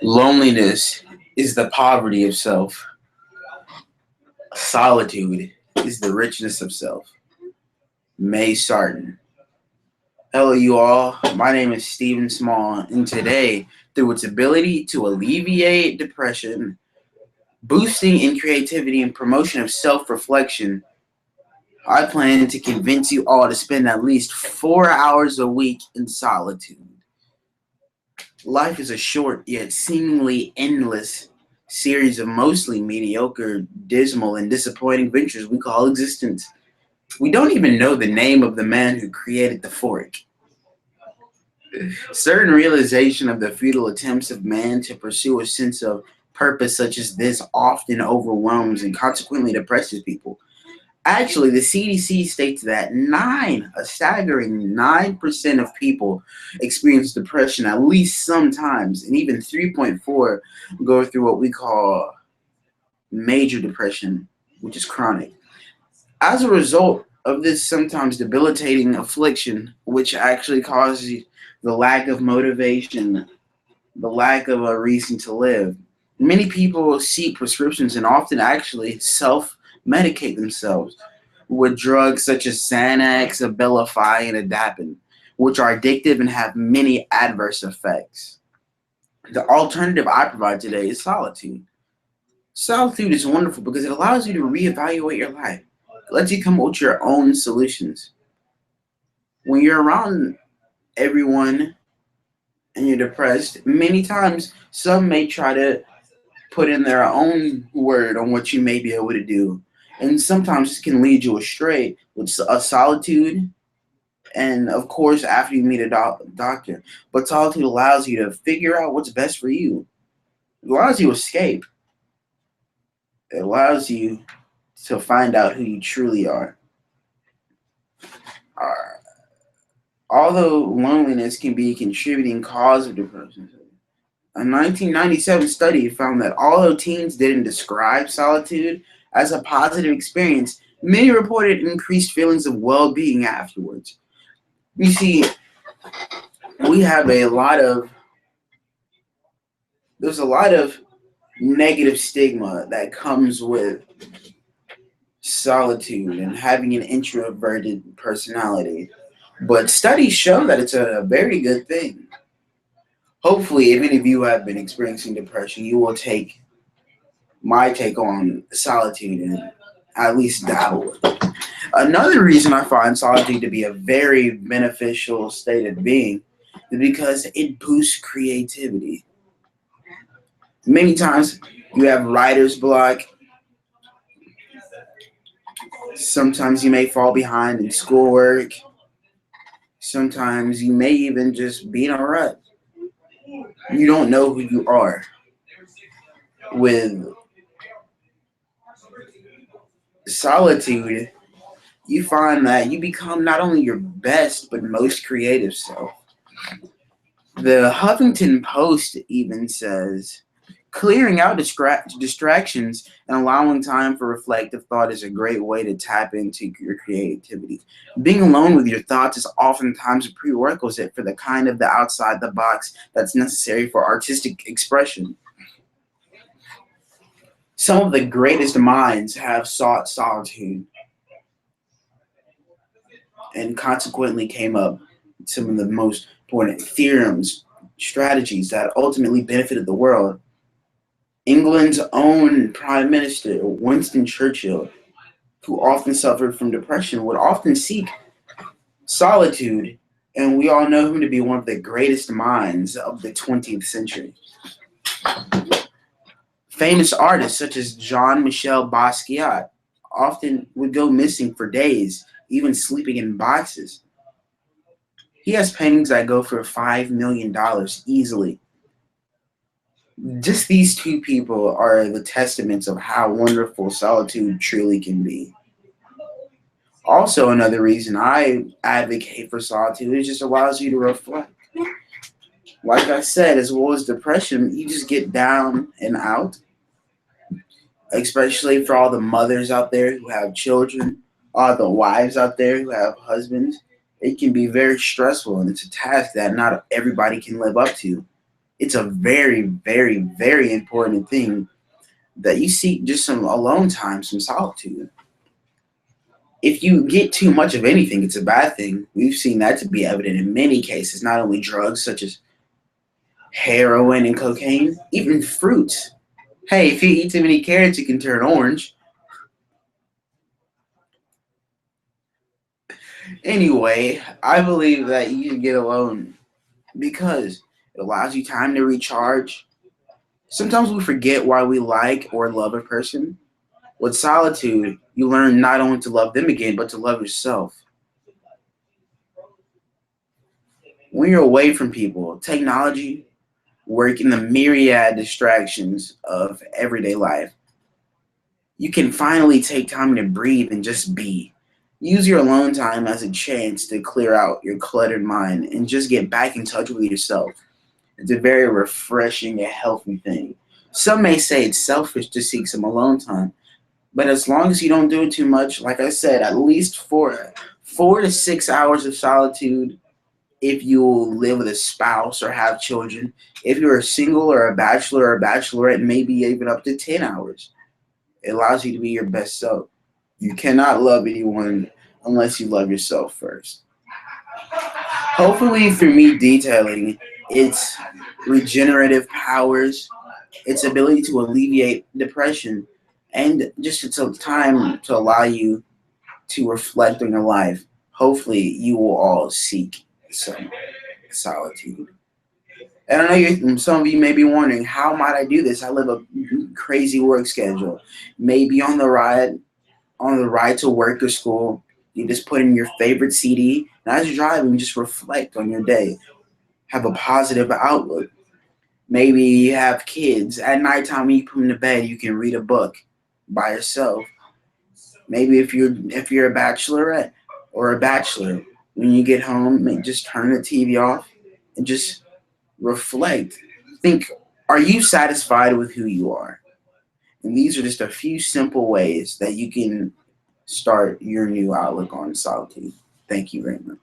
Loneliness is the poverty of self. Solitude is the richness of self. May Sarton. Hello, you all. My name is Stephen Small, and today, through its ability to alleviate depression, boosting in creativity, and promotion of self reflection, I plan to convince you all to spend at least 4 hours a week in solitude. Life is a short yet seemingly endless series of mostly mediocre, dismal, and disappointing ventures we call existence. We don't even know the name of the man who created the fork. Certain realization of the futile attempts of man to pursue a sense of purpose such as this often overwhelms and consequently depresses people. Actually, the CDC states that a staggering 9% of people experience depression at least sometimes, and even 3.4 go through what we call major depression, which is chronic. As a result of this sometimes debilitating affliction, which actually causes the lack of motivation, the lack of a reason to live, many people seek prescriptions and often actually self-medicate themselves with drugs such as Xanax, Abilify, and Adapin, which are addictive and have many adverse effects. The alternative I provide today is solitude. Solitude is wonderful because it allows you to reevaluate your life. It lets you come up with your own solutions. When you're around everyone and you're depressed, many times some may try to put in their own word on what you may be able to do. And sometimes this can lead you astray with a solitude. And of course, after you meet a doctor, but solitude allows you to figure out what's best for you. It allows you to escape. It allows you to find out who you truly are. Although loneliness can be a contributing cause of depression, a 1997 study found that although teens didn't describe solitude as a positive experience, many reported increased feelings of well-being afterwards. You see, we have there's a lot of negative stigma that comes with solitude and having an introverted personality. But studies show that it's a very good thing. Hopefully, if any of you have been experiencing depression, you will take my take on solitude and at least dabble with it. Another reason I find solitude to be a very beneficial state of being is because it boosts creativity. Many times you have writer's block. Sometimes you may fall behind in schoolwork. Sometimes you may even just be in a rut. You don't know who you are. With solitude, you find that you become not only your best but most creative self. The Huffington Post even says, clearing out distractions and allowing time for reflective thought is a great way to tap into your creativity. Being alone with your thoughts is oftentimes a prerequisite for the kind of the outside the box that's necessary for artistic expression. Some of the greatest minds have sought solitude and consequently came up with some of the most important theorems, strategies that ultimately benefited the world. England's own Prime Minister, Winston Churchill, who often suffered from depression, would often seek solitude, and we all know him to be one of the greatest minds of the 20th century. Famous artists such as Jean-Michel Basquiat often would go missing for days, even sleeping in boxes. He has paintings that go for $5 million easily. Just these two people are the testaments of how wonderful solitude truly can be. Also, another reason I advocate for solitude is just allows you to reflect. Like I said, as well as depression, you just get down and out, especially for all the mothers out there who have children, all the wives out there who have husbands. It can be very stressful, and it's a task that not everybody can live up to. It's a very, very, very important thing that you seek just some alone time, some solitude. If you get too much of anything, it's a bad thing. We've seen that to be evident in many cases, not only drugs such as heroin and cocaine, even fruits. Hey, if you eat too many carrots, you can turn orange. Anyway, I believe that you should get alone because it allows you time to recharge. Sometimes we forget why we like or love a person. With solitude, you learn not only to love them again, but to love yourself. When you're away from people, technology, work, and the myriad distractions of everyday life, you can finally take time to breathe and just be. Use your alone time as a chance to clear out your cluttered mind and just get back in touch with yourself. It's a very refreshing and healthy thing. Some may say it's selfish to seek some alone time, but as long as you don't do it too much, like I said, at least 4 to 6 hours of solitude if you live with a spouse or have children. If you're a single or a bachelor or a bachelorette, maybe even up to 10 hours. It allows you to be your best self. You cannot love anyone unless you love yourself first. Hopefully, through me detailing its regenerative powers, its ability to alleviate depression, and just it's a time to allow you to reflect on your life, hopefully, you will all seek some solitude. And I know some of you may be wondering, how might I do this? I live a crazy work schedule. Maybe on the ride to work or school, you just put in your favorite CD, and as you're driving, just reflect on your day. Have a positive outlook. Maybe you have kids. At nighttime, when you put them to bed, you can read a book by yourself. Maybe if you're a bachelorette or a bachelor, when you get home, just turn the TV off and just reflect. Think, are you satisfied with who you are? And these are just a few simple ways that you can start your new outlook on solitude. Thank you very much.